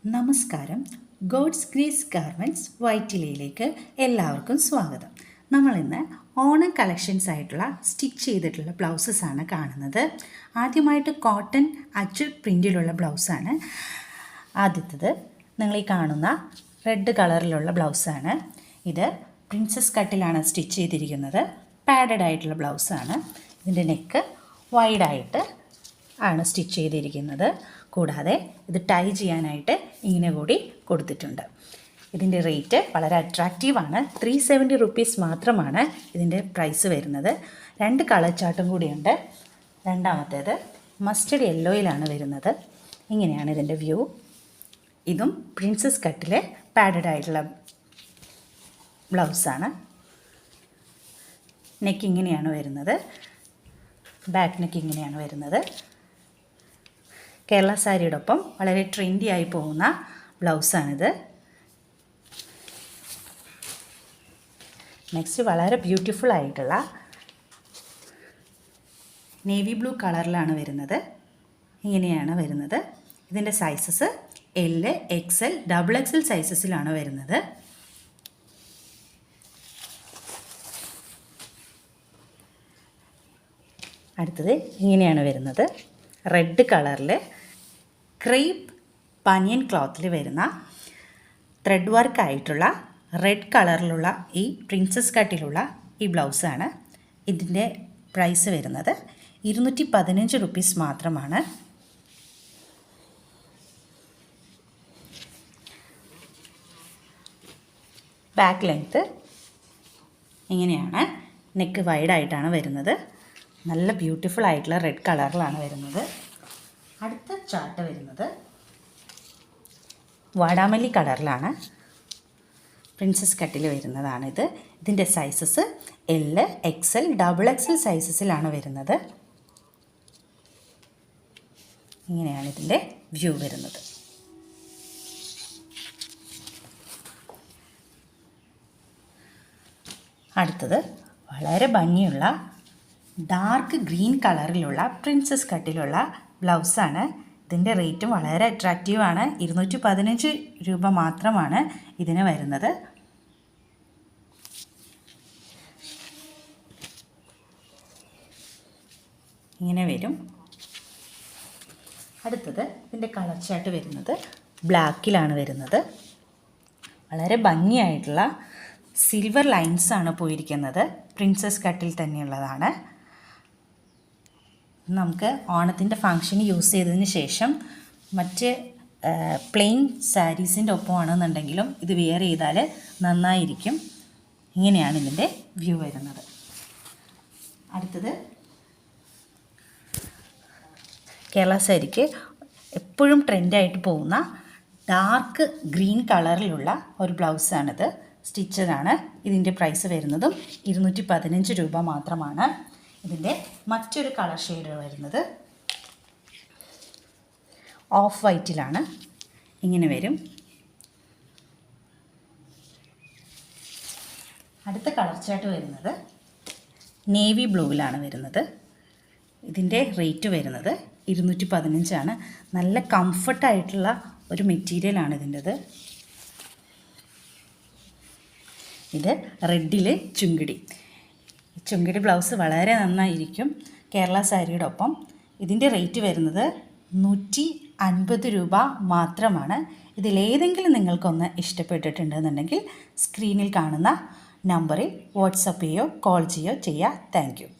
നമസ്കാരം. God's grace garments വൈറ്റിലയിലേക്ക് എല്ലാവർക്കും സ്വാഗതം. നമ്മളിന്ന് ഓണം കളക്ഷൻസ് ആയിട്ടുള്ള സ്റ്റിച്ച് ചെയ്തിട്ടുള്ള ബ്ലൗസസ് ആണ് കാണുന്നത്. ആദ്യമായിട്ട് കോട്ടൺ അച്ച് പ്രിൻറ്റിലുള്ള ബ്ലൗസാണ്. ആദ്യത്തേത് നിങ്ങൾ ഈ കാണുന്ന റെഡ് കളറിലുള്ള ബ്ലൗസാണ്. ഇത് പ്രിൻസസ് കട്ടിലാണ് സ്റ്റിച്ച് ചെയ്തിരിക്കുന്നത്. പാഡഡ് ആയിട്ടുള്ള ബ്ലൗസാണ്. ഇതിൻ്റെ നെക്ക് വൈഡായിട്ട് ആണ് സ്റ്റിച്ച് ചെയ്തിരിക്കുന്നത്. കൂടാതെ ഇത് ടൈ ചെയ്യാനായിട്ട് ഇങ്ങനെ കൂടി കൊടുത്തിട്ടുണ്ട്. ഇതിൻ്റെ റേറ്റ് വളരെ അട്രാക്റ്റീവാണ്. 370 റുപ്പീസ് മാത്രമാണ് ഇതിൻ്റെ പ്രൈസ് വരുന്നത്. 2 കളർ ചാർട്ടും കൂടിയുണ്ട്. രണ്ടാമത്തേത് മസ്റ്റർഡ് യെല്ലോയിലാണ് വരുന്നത്. ഇങ്ങനെയാണ് ഇതിൻ്റെ വ്യൂ. ഇതും പ്രിൻസസ് കട്ടിലെ പാഡഡ് ആയിട്ടുള്ള ബ്ലൗസാണ്. നെക്ക് ഇങ്ങനെയാണ് വരുന്നത്. ബാക്ക് നെക്ക് ഇങ്ങനെയാണ് വരുന്നത്. കേരള സാരിയോടൊപ്പം വളരെ ട്രെൻഡി ആയി പോകുന്ന ബ്ലൗസാണിത്. നെക്സ്റ്റ് വളരെ ബ്യൂട്ടിഫുൾ ആയിട്ടുള്ള നേവി ബ്ലൂ കളറിലാണ് വരുന്നത്. ഇങ്ങനെയാണ് വരുന്നത്. ഇതിൻ്റെ സൈസസ് L, XL, XXL സൈസസിലാണ് വരുന്നത്. അടുത്തത് ഇങ്ങനെയാണ് വരുന്നത്. റെഡ് കളറിൽ ക്രേപ്പ് ബനിയൻ ക്ലോത്തിൽ വരുന്ന ത്രെഡ് വർക്ക് ആയിട്ടുള്ള റെഡ് കളറിലുള്ള ഈ പ്രിൻസസ് കട്ടിലുള്ള ഈ ബ്ലൗസാണ്. ഇതിൻ്റെ പ്രൈസ് വരുന്നത് 215 റുപ്പീസ് മാത്രമാണ്. ബാക്ക് ലെങ്ത്ത് ഇങ്ങനെയാണ്. നെക്ക് വൈഡായിട്ടാണ് വരുന്നത്. നല്ല ബ്യൂട്ടിഫുൾ ആയിട്ടുള്ള റെഡ് കളറിലാണ് വരുന്നത്. അടുത്ത ചാർട്ട് വരുന്നത് വാടാമല്ലി കളറിലാണ്. പ്രിൻസസ് കട്ടിൽ വരുന്നതാണിത്. ഇതിൻ്റെ സൈസസ് L, XL, XXL സൈസസിലാണ് വരുന്നത്. ഇങ്ങനെയാണ് ഇതിൻ്റെ വ്യൂ വരുന്നത്. അടുത്തത് വളരെ ഭംഗിയുള്ള ഡാർക്ക് ഗ്രീൻ കളറിലുള്ള പ്രിൻസസ് കട്ടിലുള്ള ബ്ലൗസാണ്. ഇതിൻ്റെ റേറ്റും വളരെ അട്രാക്റ്റീവാണ്. 215 രൂപ മാത്രമാണ് ഇതിന് വരുന്നത്. ഇങ്ങനെ വരും. അടുത്തത് ഇതിൻ്റെ കളർ ചാർട്ട് വരുന്നത് ബ്ലാക്കിലാണ് വരുന്നത്. വളരെ ഭംഗിയായിട്ടുള്ള സിൽവർ ലൈൻസാണ് പോയിരിക്കുന്നത്. പ്രിൻസസ് കട്ടിൽ തന്നെയുള്ളതാണ്. നമുക്ക് ഓണത്തിൻ്റെ ഫംഗ്ഷന് യൂസ് ചെയ്തതിന് ശേഷം മറ്റ് പ്ലെയിൻ സാരീസിൻ്റെ ഒപ്പമാണെന്നുണ്ടെങ്കിലും ഇത് വെയർ ചെയ്താൽ നന്നായിരിക്കും. ഇങ്ങനെയാണ് ഇതിൻ്റെ വ്യൂ വരുന്നത്. അടുത്തത് കേരള സാരിക്ക് എപ്പോഴും ട്രെൻഡായിട്ട് പോകുന്ന ഡാർക്ക് ഗ്രീൻ കളറിലുള്ള ഒരു ബ്ലൗസാണിത്. സ്റ്റിച്ചഡാണ്. ഇതിൻ്റെ പ്രൈസ് വരുന്നതും 215 രൂപ മാത്രമാണ്. ഇതിൻ്റെ മറ്റൊരു കളർ ഷെയ്ഡ് വരുന്നത് ഓഫ് വൈറ്റിലാണ്. ഇങ്ങനെ വരും. അടുത്ത കളർ ചാർട്ട് വരുന്നത് നേവി ബ്ലൂവിലാണ് വരുന്നത്. ഇതിൻ്റെ റേറ്റ് വരുന്നത് 215 ആണ്. നല്ല കംഫർട്ടായിട്ടുള്ള ഒരു മെറ്റീരിയലാണ് ഇതിൻ്റെത്. ഇത് റെഡിൽ ചുങ്കിടി ബ്ലൗസ് വളരെ നന്നായിരിക്കും കേരള സാരിയുടെ ഒപ്പം. ഇതിൻ്റെ റേറ്റ് വരുന്നത് 150 രൂപ മാത്രമാണ്. ഇതിലേതെങ്കിലും നിങ്ങൾക്കൊന്ന് ഇഷ്ടപ്പെട്ടിട്ടുണ്ടെന്നുണ്ടെങ്കിൽ സ്ക്രീനിൽ കാണുന്ന നമ്പറിൽ വാട്സപ്പ് ചെയ്യുകയോ കോൾ ചെയ്യുകയോ ചെയ്യുക. Thank you.